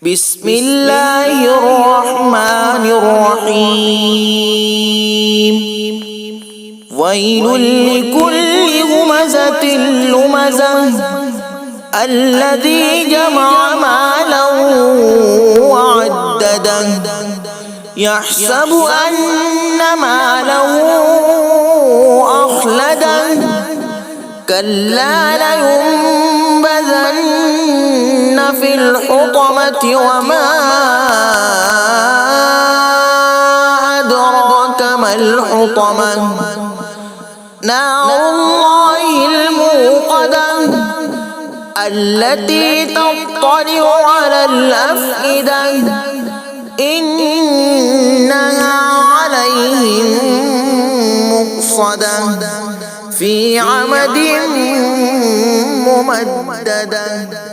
بسم الله الرحمن الرحيم ويل لكل همزة لمزة الذي جمع مالا وعدده يحسب أن ماله أخلده كلا لينبذن في الحطمة وما أدراك ما الحطمة نار الله الموقدة التي تطلع على الأفئدة إنها عليهم مؤصدة في عمد ممددة.